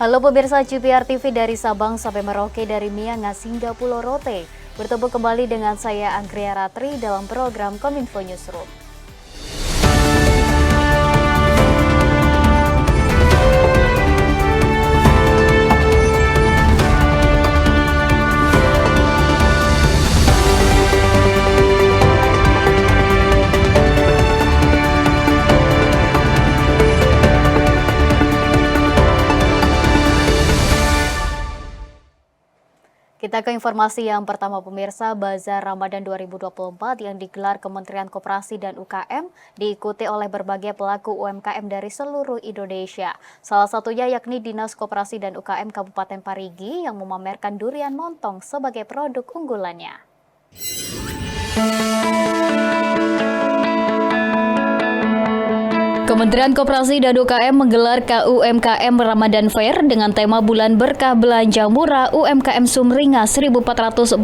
Halo pemirsa GPR TV dari Sabang sampai Merauke, dari Miangas hingga Pulau Rote. Bertemu kembali dengan saya Anggria Ratri dalam program Kominfo Newsroom. Kita ke informasi yang pertama pemirsa, Bazar Ramadan 2024 yang digelar Kementerian Koperasi dan UKM diikuti oleh berbagai pelaku UMKM dari seluruh Indonesia. Salah satunya yakni Dinas Koperasi dan UKM Kabupaten Parigi yang memamerkan durian montong sebagai produk unggulannya. Kementerian Koperasi dan UKM menggelar KUMKM Ramadan Fair dengan tema Bulan Berkah Belanja Murah UMKM Sumringah 1445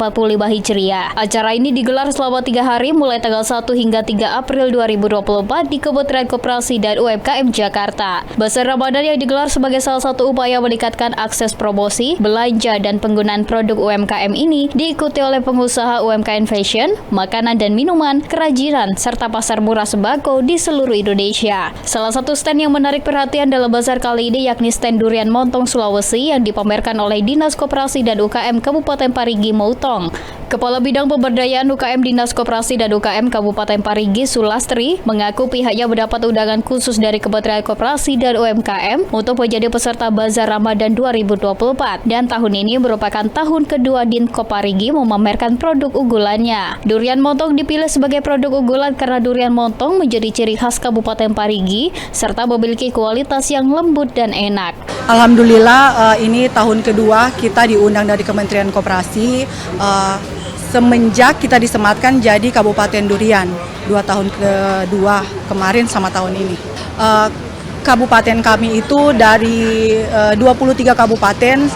Hijriah. Acara ini digelar selama 3 hari mulai tanggal 1 hingga 3 April 2024 di Kementerian Koperasi dan UMKM Jakarta. Bazar Ramadan yang digelar sebagai salah satu upaya meningkatkan akses promosi, belanja, dan penggunaan produk UMKM ini diikuti oleh pengusaha UMKM fashion, makanan dan minuman, kerajinan, serta pasar murah sembako di seluruh Indonesia. Salah satu stand yang menarik perhatian dalam bazar kali ini yakni stand durian montong Sulawesi yang dipamerkan oleh Dinas Koperasi dan UKM Kabupaten Parigi Moutong. Kepala Bidang Pemberdayaan UKM Dinas Koperasi dan UKM Kabupaten Parigi Sulastri mengaku pihaknya mendapat undangan khusus dari Kementerian Koperasi dan UMKM untuk menjadi peserta Bazar Ramadan 2024 dan tahun ini merupakan tahun kedua Dinkop Parigi memamerkan produk unggulannya. Durian montong dipilih sebagai produk unggulan karena durian montong menjadi ciri khas Kabupaten Parigi serta memiliki kualitas yang lembut dan enak. Alhamdulillah ini tahun kedua kita diundang dari Kementerian Koperasi semenjak kita disematkan jadi Kabupaten Durian 2 tahun kedua kemarin sama tahun ini. Kabupaten kami itu dari 23 kabupaten,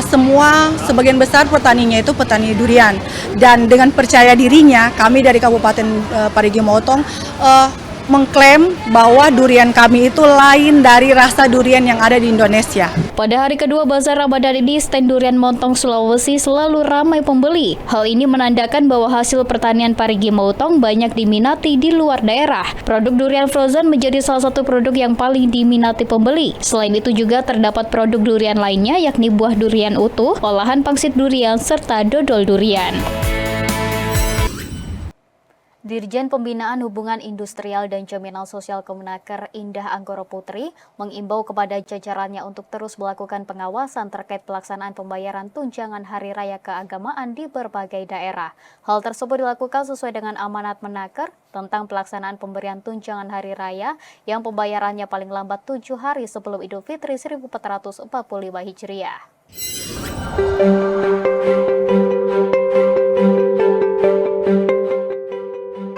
semua sebagian besar petaninya itu petani durian, dan dengan percaya dirinya kami dari Kabupaten Parigi Motong mengklaim bahwa durian kami itu lain dari rasa durian yang ada di Indonesia. Pada hari kedua Bazar Ramadan ini, stand durian montong Sulawesi selalu ramai pembeli. Hal ini menandakan bahwa hasil pertanian Parigi Moutong banyak diminati di luar daerah. Produk durian frozen menjadi salah satu produk yang paling diminati pembeli. Selain itu juga terdapat produk durian lainnya yakni buah durian utuh, olahan pangsit durian, serta dodol durian. Dirjen Pembinaan Hubungan Industrial dan Jaminan Sosial Kemenaker Indah Anggoro Putri mengimbau kepada jajarannya untuk terus melakukan pengawasan terkait pelaksanaan pembayaran tunjangan Hari Raya Keagamaan di berbagai daerah. Hal tersebut dilakukan sesuai dengan amanat Menaker tentang pelaksanaan pemberian tunjangan Hari Raya yang pembayarannya paling lambat 7 hari sebelum Idul Fitri 1445 Hijriah.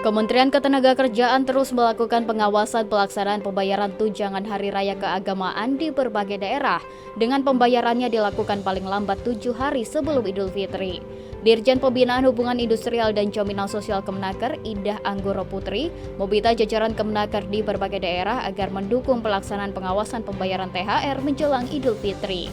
Kementerian Ketenagakerjaan terus melakukan pengawasan pelaksanaan pembayaran tunjangan Hari Raya Keagamaan di berbagai daerah dengan pembayarannya dilakukan paling lambat 7 hari sebelum Idul Fitri. Dirjen Pembinaan Hubungan Industrial dan Jaminan Sosial Kemenaker Indah Anggoro Putri meminta jajaran Kemenaker di berbagai daerah agar mendukung pelaksanaan pengawasan pembayaran THR menjelang Idul Fitri.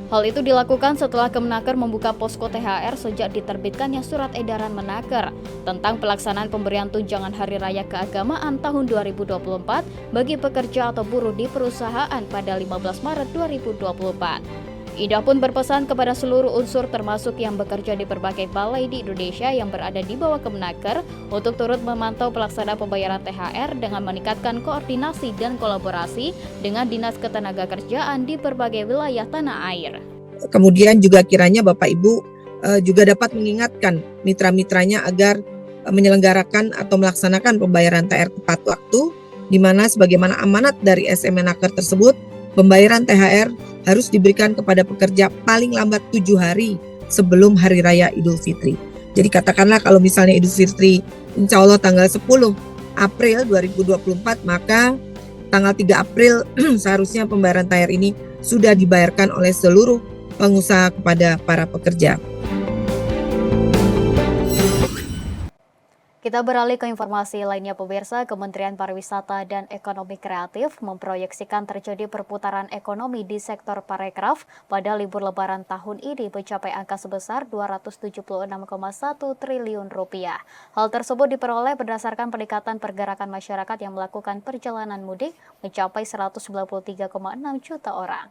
Hal itu dilakukan setelah Kemenaker membuka posko THR sejak diterbitkannya surat edaran Menaker tentang pelaksanaan pemberian tunjangan Hari Raya Keagamaan tahun 2024 bagi pekerja atau buruh di perusahaan pada 15 Maret 2024. Indah pun berpesan kepada seluruh unsur termasuk yang bekerja di berbagai balai di Indonesia yang berada di bawah Kemenaker untuk turut memantau pelaksanaan pembayaran THR dengan meningkatkan koordinasi dan kolaborasi dengan Dinas Ketenagakerjaan di berbagai wilayah tanah air. Kemudian juga kiranya Bapak Ibu juga dapat mengingatkan mitra-mitranya agar menyelenggarakan atau melaksanakan pembayaran THR tepat waktu, di mana sebagaimana amanat dari SM Menaker tersebut, pembayaran THR harus diberikan kepada pekerja paling lambat 7 hari sebelum Hari Raya Idul Fitri. Jadi katakanlah kalau misalnya Idul Fitri insya Allah tanggal 10 April 2024, maka tanggal 3 April seharusnya pembayaran THR ini sudah dibayarkan oleh seluruh pengusaha kepada para pekerja. Kita beralih ke informasi lainnya pemirsa, Kementerian Pariwisata dan Ekonomi Kreatif memproyeksikan terjadi perputaran ekonomi di sektor parekraf pada libur lebaran tahun ini mencapai angka sebesar 276,1 triliun rupiah. Hal tersebut diperoleh berdasarkan peningkatan pergerakan masyarakat yang melakukan perjalanan mudik mencapai 193,6 juta orang.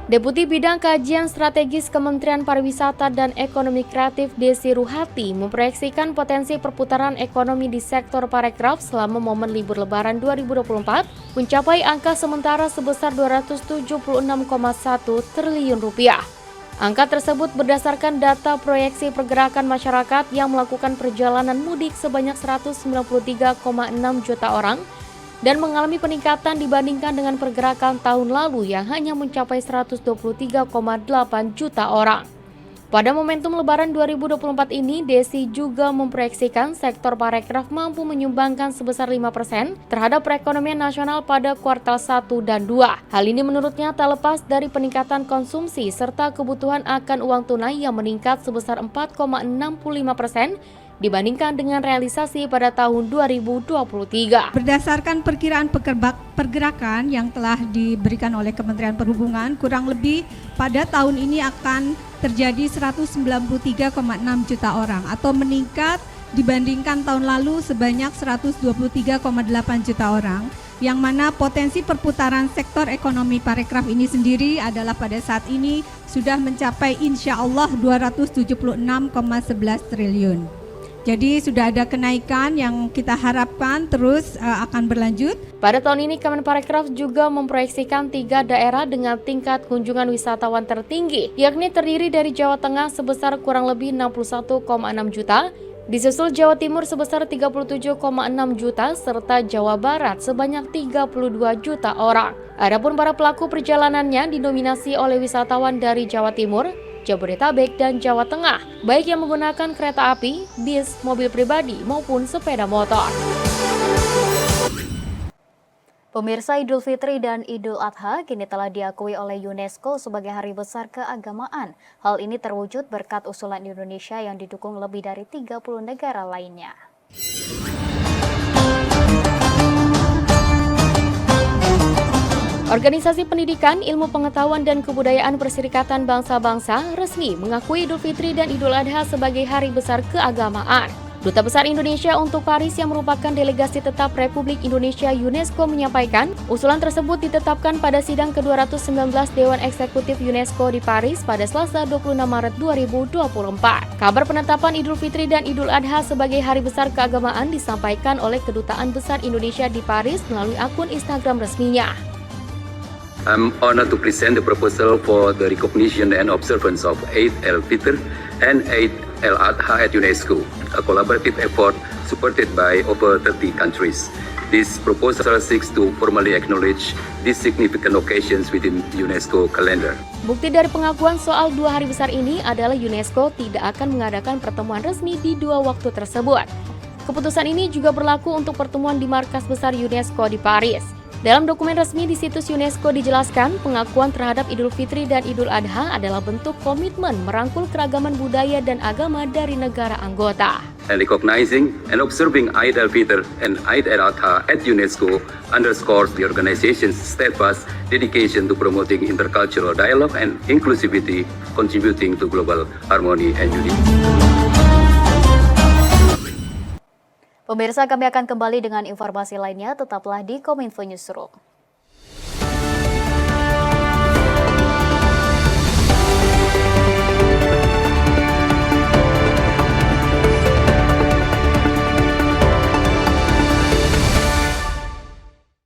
Deputi Bidang Kajian Strategis Kementerian Pariwisata dan Ekonomi Kreatif Desi Ruhati memproyeksikan potensi perputaran ekonomi di sektor parekraf selama momen libur Lebaran 2024 mencapai angka sementara sebesar 276,1 triliun rupiah. Angka tersebut berdasarkan data proyeksi pergerakan masyarakat yang melakukan perjalanan mudik sebanyak 193,6 juta orang dan mengalami peningkatan dibandingkan dengan pergerakan tahun lalu yang hanya mencapai 123,8 juta orang. Pada momentum Lebaran 2024 ini, Desi juga memproyeksikan sektor parekraf mampu menyumbangkan sebesar 5% terhadap perekonomian nasional pada kuartal 1 dan 2. Hal ini menurutnya tak lepas dari peningkatan konsumsi serta kebutuhan akan uang tunai yang meningkat sebesar 4,65% dibandingkan dengan realisasi pada tahun 2023. Berdasarkan perkiraan pergerakan yang telah diberikan oleh Kementerian Perhubungan, kurang lebih pada tahun ini akan terjadi 193,6 juta orang atau meningkat dibandingkan tahun lalu sebanyak 123,8 juta orang, yang mana potensi perputaran sektor ekonomi parekraf ini sendiri adalah pada saat ini sudah mencapai insya Allah 276,11 triliun. Jadi sudah ada kenaikan yang kita harapkan terus akan berlanjut. Pada tahun ini Kemenparekraf juga memproyeksikan 3 daerah dengan tingkat kunjungan wisatawan tertinggi, yakni terdiri dari Jawa Tengah sebesar kurang lebih 61,6 juta, disusul Jawa Timur sebesar 37,6 juta, serta Jawa Barat sebanyak 32 juta orang. Adapun para pelaku perjalanannya didominasi oleh wisatawan dari Jawa Timur, Jabodetabek, dan Jawa Tengah, baik yang menggunakan kereta api, bis, mobil pribadi, maupun sepeda motor. Pemirsa, Idul Fitri dan Idul Adha kini telah diakui oleh UNESCO sebagai hari besar keagamaan. Hal ini terwujud berkat usulan Indonesia yang didukung lebih dari 30 negara lainnya. Organisasi Pendidikan, Ilmu Pengetahuan dan Kebudayaan Perserikatan Bangsa-Bangsa resmi mengakui Idul Fitri dan Idul Adha sebagai hari besar keagamaan. Duta Besar Indonesia untuk Paris yang merupakan delegasi tetap Republik Indonesia UNESCO menyampaikan, usulan tersebut ditetapkan pada sidang ke-219 Dewan Eksekutif UNESCO di Paris pada Selasa 26 Maret 2024. Kabar penetapan Idul Fitri dan Idul Adha sebagai hari besar keagamaan disampaikan oleh Kedutaan Besar Indonesia di Paris melalui akun Instagram resminya. I'm honored to present the proposal for the recognition and observance of Eid al-Fitr and Eid al-Adha at UNESCO, a collaborative effort supported by over 30 countries. This proposal seeks to formally acknowledge these significant occasions within UNESCO calendar. Bukti dari pengakuan soal 2 hari besar ini adalah UNESCO tidak akan mengadakan pertemuan resmi di 2 waktu tersebut. Keputusan ini juga berlaku untuk pertemuan di markas besar UNESCO di Paris. Dalam dokumen resmi di situs UNESCO dijelaskan, pengakuan terhadap Idul Fitri dan Idul Adha adalah bentuk komitmen merangkul keragaman budaya dan agama dari negara anggota. And recognizing and observing Eid al-Fitr and Eid al-Adha at UNESCO underscores the organization's steadfast dedication to promoting intercultural dialogue and inclusivity, contributing to global harmony and unity. Pemirsa, kami akan kembali dengan informasi lainnya, tetaplah di Kominfo Newsroom.